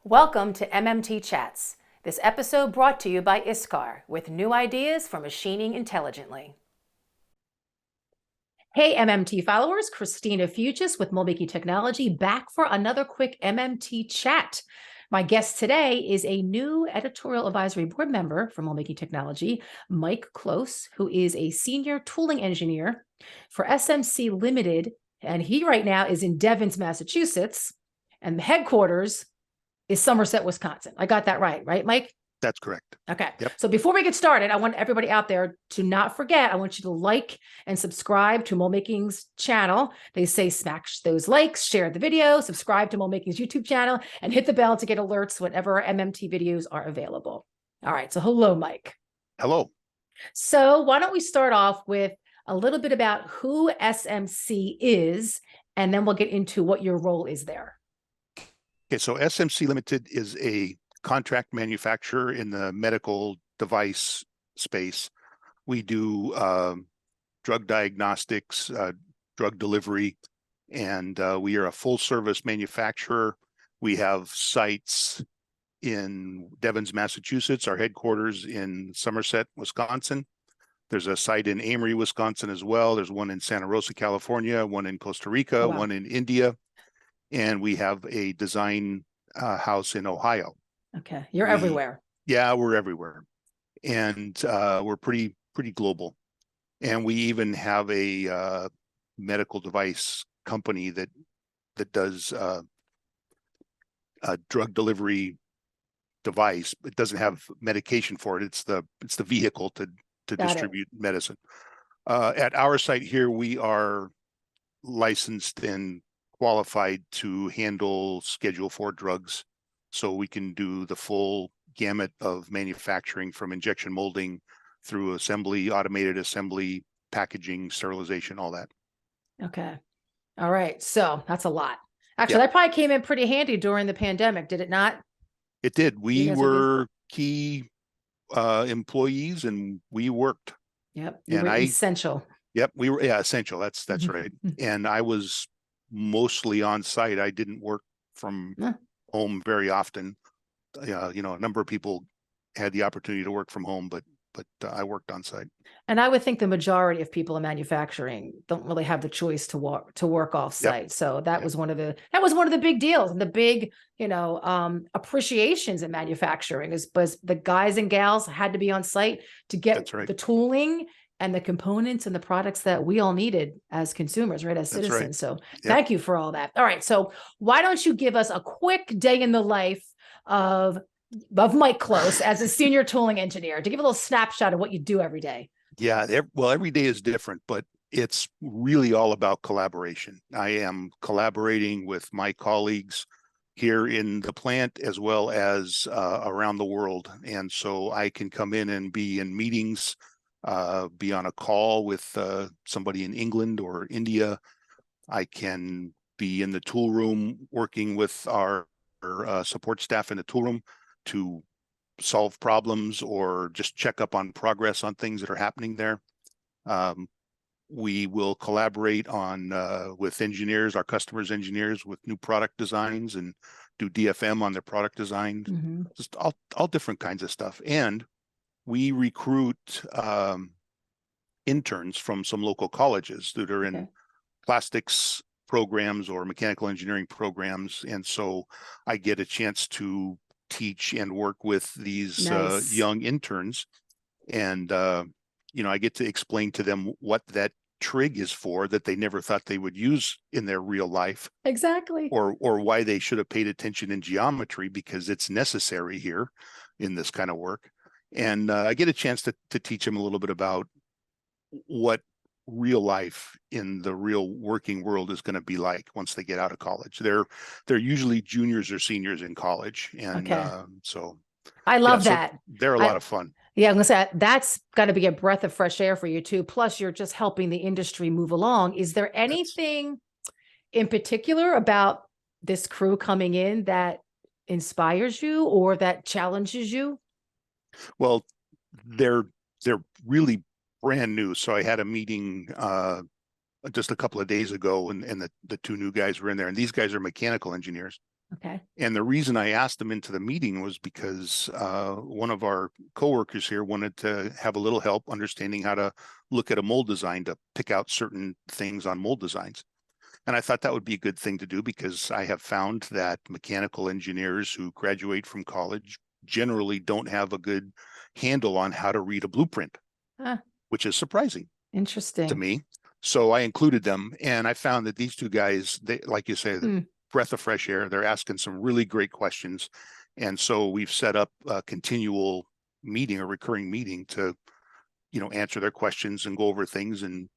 Welcome to MMT Chats. This episode brought to you by ISCAR with new ideas for machining intelligently. Hey MMT followers, Christina Fuges with MoldMaking Technology back for another quick MMT chat. My guest today is a new editorial advisory board member from MoldMaking Technology, Mike Close, who is a senior tooling engineer for SMC Limited, and he right now is in Devens, Massachusetts, and the headquarters is Somerset, Wisconsin. I got that right, Mike? That's correct. Okay. Yep. So before we get started, I want everybody out there to not forget, I want you to like and subscribe to MoldMaking's channel. They say smash those likes, share the video, subscribe to MoldMaking's YouTube channel, and hit the bell to get alerts whenever MMT videos are available. All right. So hello, Mike. Hello. So why don't we start off with a little bit about who SMC is, and then we'll get into what your role is there. Okay, so SMC Limited is a contract manufacturer in the medical device space. We do drug diagnostics, drug delivery, and we are a full service manufacturer. We have sites in Devens, Massachusetts, our headquarters in Somerset, Wisconsin. There's a site in Amory, Wisconsin as well. There's one in Santa Rosa, California, one in Costa Rica, Oh, wow. one in India. And we have a design house in Ohio. Okay, you're everywhere. Yeah, we're everywhere, and we're pretty global. And we even have a medical device company that does a drug delivery device. It doesn't have medication for it. It's the vehicle to distribute medicine. At our site here, we are licensed and qualified to handle Schedule 4 drugs. So we can do the full gamut of manufacturing from injection molding through assembly, automated assembly, packaging, sterilization, all that. Okay. All right. So that's a lot. Actually, that probably came in pretty handy during the pandemic, did it not? It did. We were key employees and we worked. Yep. You were essential. Yep. We were essential. That's right. And I was mostly on site. I didn't work from home very often. A number of people had the opportunity to work from home, but I worked on site. And I would think the majority of people in manufacturing don't really have the choice to work off site. Yep. So that was one of the big deals, and the big appreciations in manufacturing was the guys and gals had to be on site to get the tooling and the components and the products that we all needed as consumers, right? As citizens. Right. So thank you for all that. All right. So why don't you give us a quick day in the life of Mike Close as a senior tooling engineer, to give a little snapshot of what you do every day? Yeah. Well, every day is different, but it's really all about collaboration. I am collaborating with my colleagues here in the plant as well as around the world. And so I can come in and be in meetings, be on a call with somebody in England or India. I can be in the tool room working with our support staff in the tool room to solve problems or just check up on progress on things that are happening there. We will collaborate on with engineers, our customers' engineers, with new product designs and do DFM on their product design, just all different kinds of stuff. And we recruit interns from some local colleges that are in plastics programs or mechanical engineering programs. And so I get a chance to teach and work with these young interns. And, I get to explain to them what that trig is for that they never thought they would use in their real life. Exactly. Or why they should have paid attention in geometry because it's necessary here in this kind of work. And I get a chance to teach them a little bit about what real life in the real working world is going to be like once they get out of college. They're usually juniors or seniors in college. And so I love that. They're a lot of fun. Yeah, I'm gonna say that's got to be a breath of fresh air for you too. Plus, you're just helping the industry move along. Is there anything in particular about this crew coming in that inspires you or that challenges you? Well, they're really brand new. So I had a meeting just a couple of days ago, and the two new guys were in there, and these guys are mechanical engineers. Okay. And the reason I asked them into the meeting was because one of our coworkers here wanted to have a little help understanding how to look at a mold design to pick out certain things on mold designs. And I thought that would be a good thing to do because I have found that mechanical engineers who graduate from college generally don't have a good handle on how to read a blueprint, which is surprising to Interesting. me. So I included them, and I found that these two guys, they, like you say, breath of fresh air. They're asking some really great questions. And so we've set up a continual meeting, a recurring meeting to, answer their questions and go over things and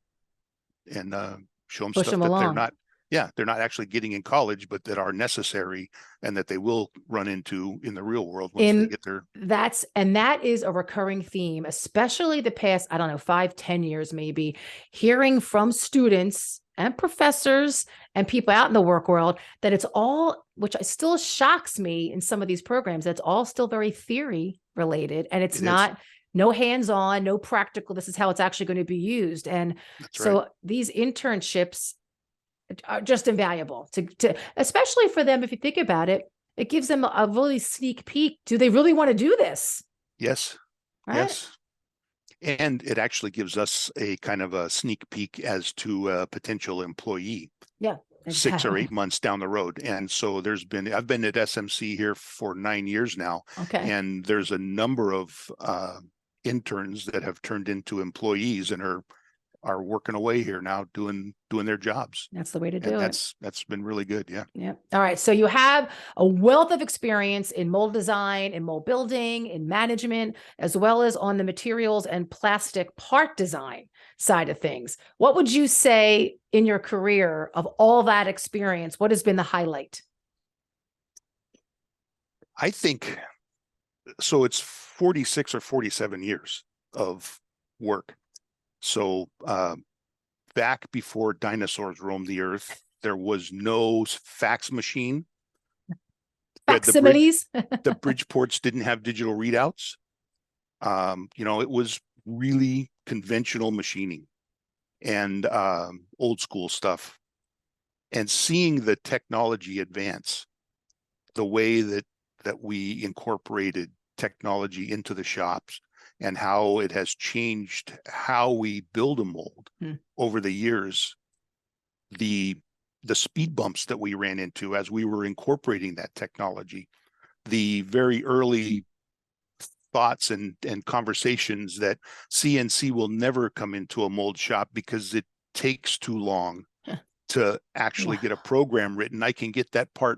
show them Push stuff them that along. they're not actually getting in college, but that are necessary and that they will run into in the real world once they get there. That is a recurring theme, especially the past, I don't know, 5-10 years, maybe, hearing from students and professors and people out in the work world that it's all, which still shocks me in some of these programs, that's all still very theory related. And it's not, no hands-on, no practical. This is how it's actually going to be used. And so these internships are just invaluable to especially for them. If you think about it, it gives them a really sneak peek. Do they really want to do this? Yes. Right? Yes. And it actually gives us a kind of a sneak peek as to a potential employee. Yeah. Exactly. 6 or 8 months down the road. And so I've been at SMC here for 9 years now. Okay. And there's a number of interns that have turned into employees and are working away here now doing their jobs. That's the way to do it. That's been really good. Yeah. Yeah. All right. So you have a wealth of experience in mold design, in mold building, in management, as well as on the materials and plastic part design side of things. What would you say in your career of all that experience? What has been the highlight? I think so. It's 46 or 47 years of work. So back before dinosaurs roamed the earth, there was no fax machine. Facsimiles. The Bridgeports didn't have digital readouts. It was really conventional machining and old school stuff. And seeing the technology advance, the way that we incorporated technology into the shops, and how it has changed how we build a mold over the years, the speed bumps that we ran into as we were incorporating that technology, the very early thoughts and conversations that CNC will never come into a mold shop because it takes too long to actually get a program written. I can get that part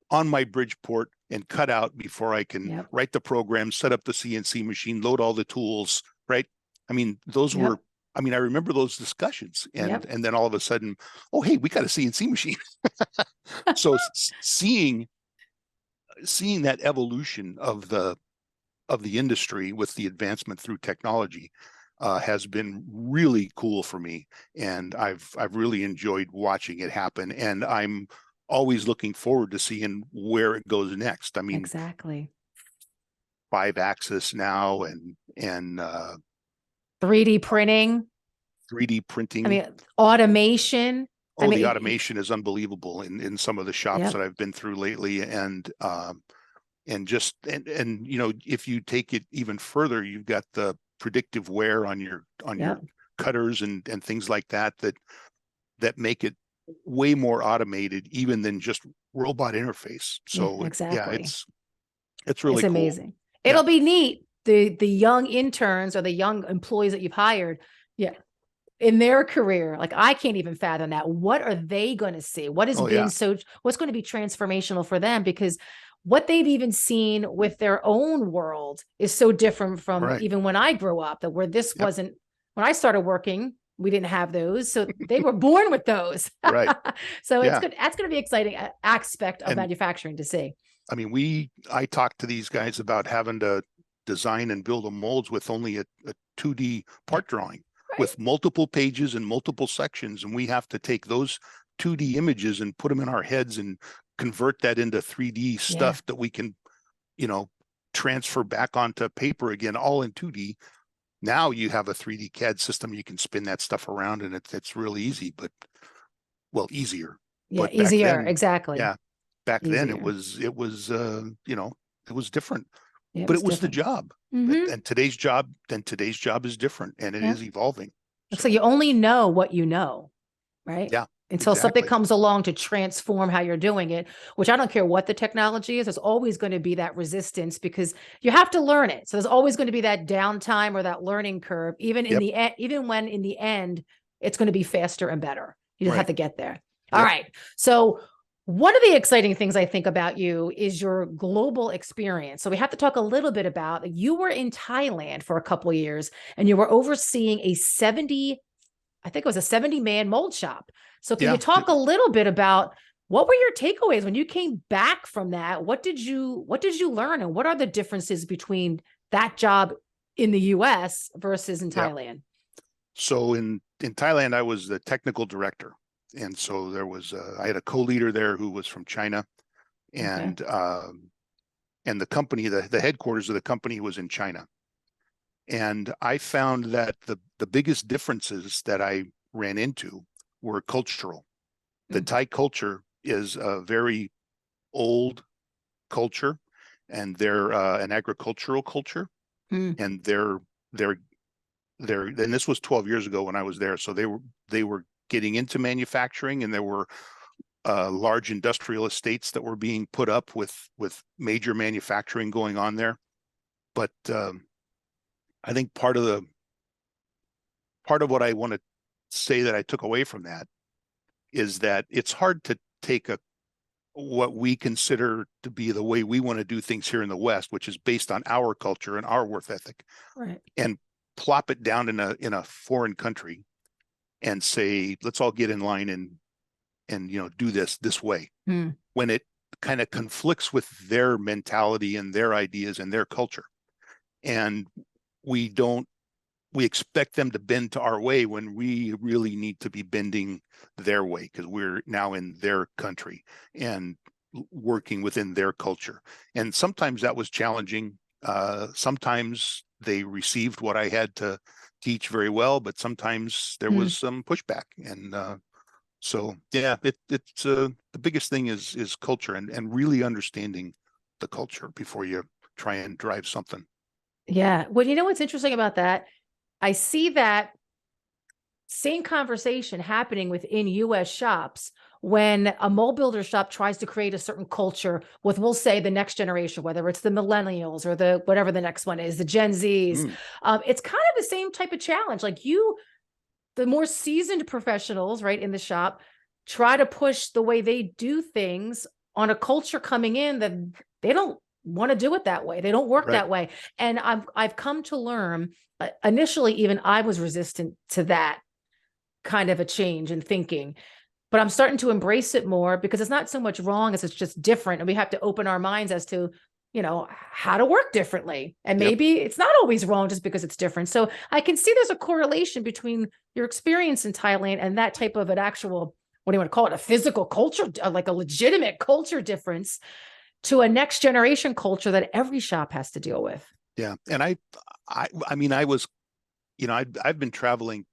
on my Bridgeport and cut out before I can write the program, set up the CNC machine, load all the tools, right? I mean, those were, I remember those discussions and then all of a sudden, oh, hey, we got a CNC machine. So seeing that evolution of the industry with the advancement through technology has been really cool for me. And I've really enjoyed watching it happen. And I'm always looking forward to seeing where it goes next. I mean, exactly. 5-axis now and 3D printing. 3D printing. I mean, automation. The automation is unbelievable in some of the shops that I've been through lately. And if you take it even further, you've got the predictive wear on your cutters and things like that make it way more automated even than just robot interface. So exactly. It's really cool. Amazing. It'll be neat. The young interns or the young employees that you've hired, in their career, like I can't even fathom that. What are they going to see? What has been what's going to be transformational for them? Because what they've even seen with their own world is so different from even when I grew up, that where this wasn't, when I started working, we didn't have those. So they were born with those. Right. So it's good. That's going to be exciting aspect of manufacturing to see. I mean, I talked to these guys about having to design and build a molds with only a 2D part drawing with multiple pages and multiple sections. And we have to take those 2D images and put them in our heads and convert that into 3D stuff that we can, transfer back onto paper again, all in 2D. Now you have a 3D CAD system. You can spin that stuff around and it's really easy, easier. Yeah, easier. Exactly. Yeah. back then easier. it was you know, it was different, Yeah, it but was it was the different. job. Mm-hmm. And today's job is different, and it Yeah. is evolving. So you So only know what you know, right? yeah, Until something exactly. comes along to transform how you're doing it, which I don't care what the technology is, there's always going to be that resistance because you have to learn it. So there's always going to be that downtime or that learning curve, even in Yep. the end, even when in the end it's going to be faster and better. You just have Right. to get there. All Yep. right. So one of the exciting things I think about you is your global experience. So we have to talk a little bit about you were in Thailand for a couple of years and you were overseeing a 70, I think it was a 70-man mold shop. So can you Yeah. talk a little bit about what were your takeaways when you came back from that? What did you learn and what are the differences between that job in the US versus in Yeah. Thailand? So in Thailand, I was the technical director, and so I had a co-leader there who was from China, Okay. and the company, the headquarters of the company was in China. And I found that the biggest differences that I ran into were cultural. The Thai culture is a very old culture, and they're an agricultural culture, Mm. and they're and this was 12 years ago when I was there. So they were getting into manufacturing, and there were large industrial estates that were being put up with major manufacturing going on there. But I think part of what I want to say that I took away from that is that it's hard to take what we consider to be the way we want to do things here in the West, which is based on our culture and our work ethic, Right. and plop it down in a foreign country and say, let's all get in line and do this way, Mm. when it kind of conflicts with their mentality and their ideas and their culture. And we don't we expect them to bend to our way when we really need to be bending their way, because we're now in their country and working within their culture. And sometimes that was challenging. Sometimes they received what I had to teach very well, but sometimes there was some pushback. And so yeah, it's the biggest thing is culture, and really understanding the culture before you try and drive something. Yeah. Well, you know what's interesting about that? I see that same conversation happening within US shops when a mold builder shop tries to create a certain culture with, we'll say, the next generation, whether it's the millennials or the whatever the next one is, the Gen Zs. It's kind of the same type of challenge. Like the more seasoned professionals, right, in the shop try to push the way they do things on a culture coming in that they don't want to do it that way. They don't work Right. that way. And I've come to learn, initially, even I was resistant to that kind of a change in thinking, but I'm starting to embrace it more because it's not so much wrong as it's just different. And we have to open our minds as to, how to work differently. And Yep. maybe it's not always wrong just because it's different. So I can see there's a correlation between your experience in Thailand and that type of an actual, what do you want to call it? A physical culture, like a legitimate culture difference to a next generation culture that every shop has to deal with. Yeah. And I mean, I was, I've been traveling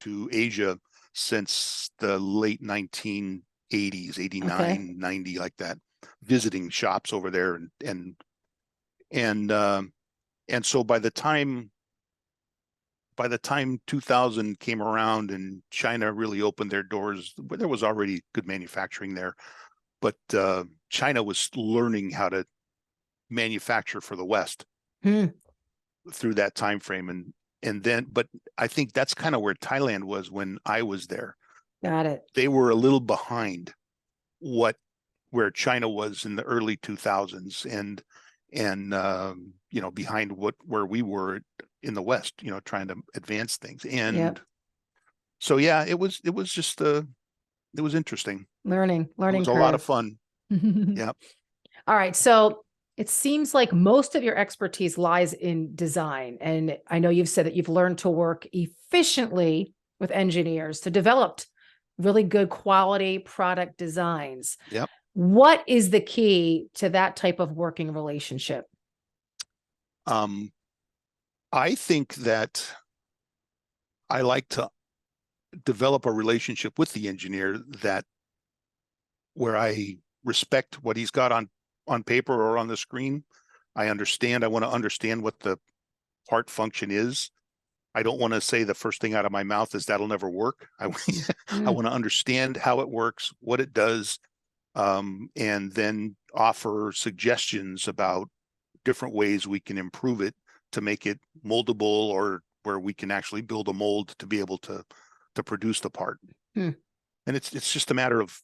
to Asia since the late 1980s, 89, 90, like that, visiting shops over there. And so by the time 2000 came around and China really opened their doors, there was already good manufacturing there, but China was learning how to manufacture for the West through that time frame. But I think that's kind of where Thailand was when I was there. Got it. They were a little behind where China was in the early 2000s, and behind where we were in the West, trying to advance things. And so yeah, it was just it was interesting. Learning It was a lot of fun. Yeah. All right. So it seems like most of your expertise lies in design. And I know you've said that you've learned to work efficiently with engineers to develop really good quality product designs. Yep. What is the key to that type of working relationship? I think that I like to develop a relationship with the engineer where I respect what he's got on paper or on the screen. I understand. I want to understand what the part function is. I don't want to say the first thing out of my mouth is that'll never work. I want to understand how it works, what it does, and then offer suggestions about different ways we can improve it to make it moldable, or where we can actually build a mold to be able to produce the part. And it's just a matter of,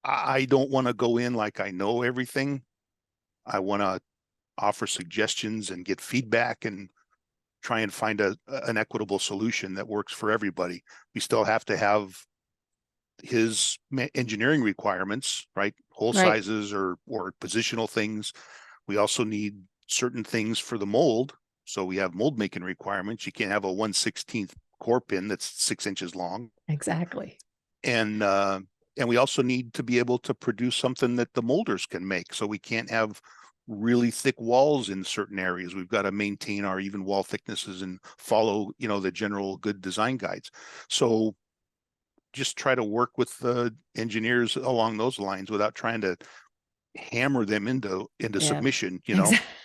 I don't want to go in like I know everything. I want to offer suggestions and get feedback and try and find an equitable solution that works for everybody. We still have to have his engineering requirements, right? Hole sizes or positional things. We also need certain things for the mold. So we have mold making requirements. You can't have a 1/16 core pin that's 6 inches long. Exactly. And we also need to be able to produce something that the molders can make. So we can't have really thick walls in certain areas. We've got to maintain our even wall thicknesses and follow, the general good design guides. So just try to work with the engineers along those lines without trying to hammer them into submission.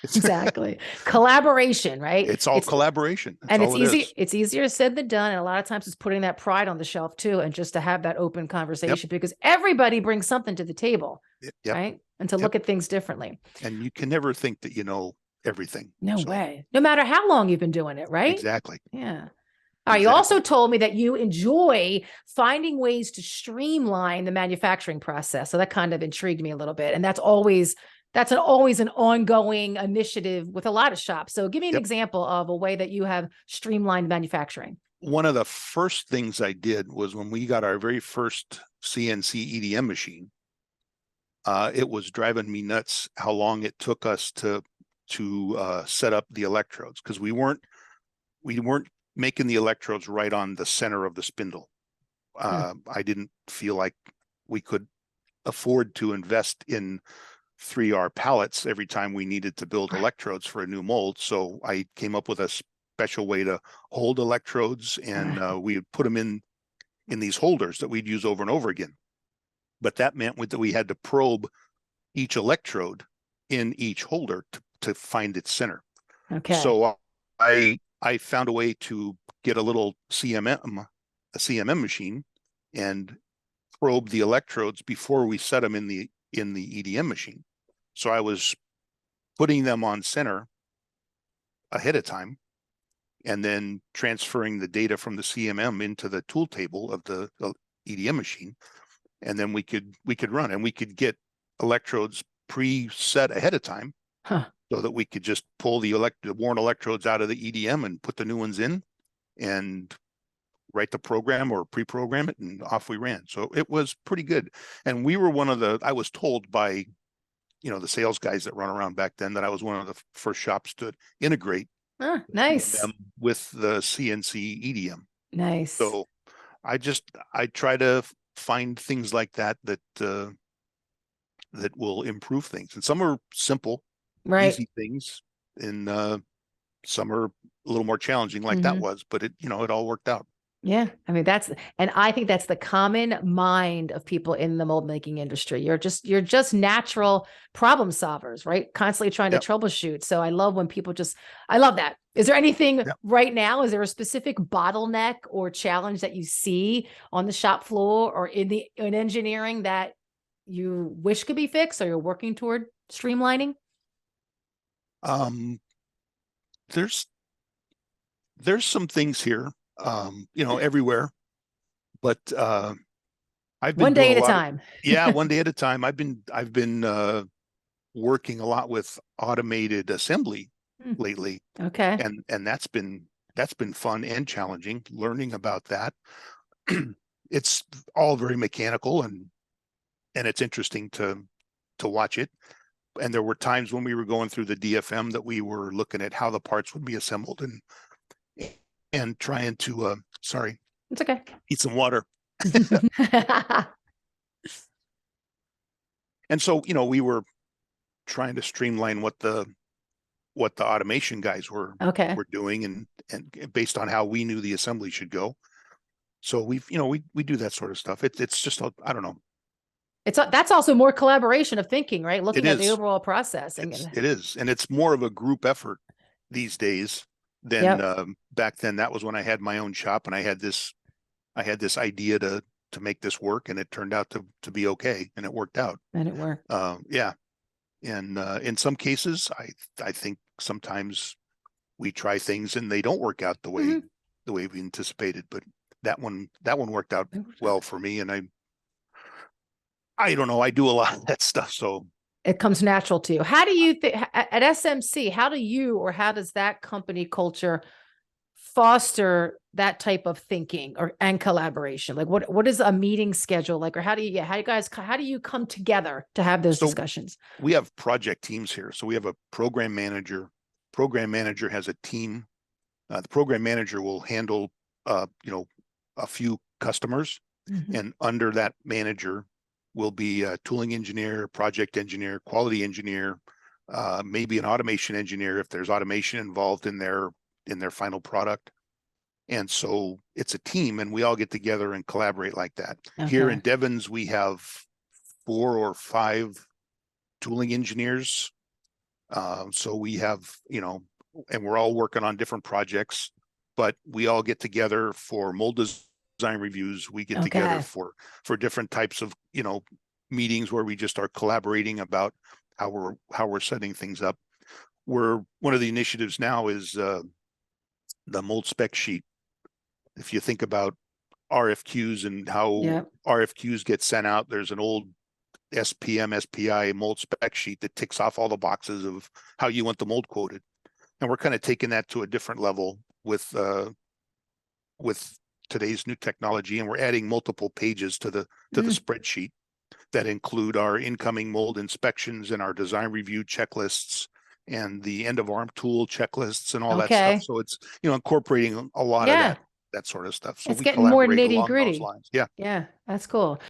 Exactly. Collaboration, right? It's all collaboration. And it's easy. It's easier said than done. And a lot of times it's putting that pride on the shelf too. And just to have that open conversation, because everybody brings something to the table, right? And to look at things differently. And you can never think that you know everything. No way. No matter how long you've been doing it, right? Exactly. Yeah. All right. You also told me that you enjoy finding ways to streamline the manufacturing process. So that kind of intrigued me a little bit. And that's always an ongoing initiative with a lot of shops. So give me an example of a way that you have streamlined manufacturing. One of the first things I did was when we got our very first CNC EDM machine. It was driving me nuts how long it took us to set up the electrodes, because we weren't making the electrodes right on the center of the spindle. I didn't feel like we could afford to invest in 3R pallets every time we needed to build electrodes for a new mold. So I came up with a special way to hold electrodes, and we would put them in these holders that we'd use over and over again. But that meant that we had to probe each electrode in each holder to find its center. Okay. So I found a way to get a little CMM machine and probe the electrodes before we set them in the EDM machine. So I was putting them on center ahead of time, and then transferring the data from the CMM into the tool table of the EDM machine. And then we could run, and we could get electrodes preset ahead of time, so that we could just pull the worn electrodes out of the EDM and put the new ones in, and write the program or pre-program it, and off we ran. So it was pretty good. And we were I was told by, the sales guys that run around back then, that I was one of the first shops to integrate nice them with the CNC EDM. Nice. So I try to find things like that will improve things. And some are simple, easy things, and some are a little more challenging, like that was, but it all worked out. Yeah. I mean, and I think that's the common mind of people in the mold making industry. You're just natural problem solvers, right? Constantly trying to troubleshoot. So I love when people I love that. Is there anything right now? Is there a specific bottleneck or challenge that you see on the shop floor or in engineering that you wish could be fixed, or you're working toward streamlining? There's some things here, everywhere, but I've been one day at a time. One day at a time. I've been working a lot with automated assembly lately. Okay. And that's been fun and challenging, learning about that. It's all very mechanical, and it's interesting to watch it. And there were times when we were going through the DFM that we were looking at how the parts would be assembled, and trying to sorry, it's okay, eat some water. And so we were trying to streamline what the automation guys were doing, and based on how we knew the assembly should go. So we do that sort of stuff. It's just I don't know. That's also more collaboration of thinking, right? It Looking at the is. overall processing. It is, and it's more of a group effort these days than Yep. back then. That was when I had my own shop, and I had this idea to make this work, and it turned out to be okay, and it worked out. And it worked. Yeah, and in some cases, I think sometimes we try things and they don't work out the way we anticipated, but that one worked out well for me, and I don't know, I do a lot of that stuff, so it comes natural to you. How do you think at SMC, how does that company culture foster that type of thinking and collaboration? Like what is a meeting schedule like, or how do you come together to have those discussions? We have project teams here. So we have a program manager. Program manager has a team. The program manager will handle, a few customers, and under that manager will be a tooling engineer, project engineer, quality engineer, maybe an automation engineer if there's automation involved in their final product. And so it's a team, and we all get together and collaborate like that. Okay. Here in Devens, we have 4 or 5 tooling engineers. So we have, and we're all working on different projects, but we all get together for mold design reviews. We get together for different types of, meetings where we just are collaborating about how we're setting things up. One of the initiatives now is the mold spec sheet. If you think about RFQs and how RFQs get sent out, there's an old SPM, SPI mold spec sheet that ticks off all the boxes of how you want the mold quoted. And we're kind of taking that to a different level with today's new technology. And we're adding multiple pages to the spreadsheet that include our incoming mold inspections and our design review checklists and the end of arm tool checklists and all that stuff. So it's, incorporating a lot of that sort of stuff. So it's we getting more collaborate nitty along those gritty. lines. Yeah. Yeah, that's cool.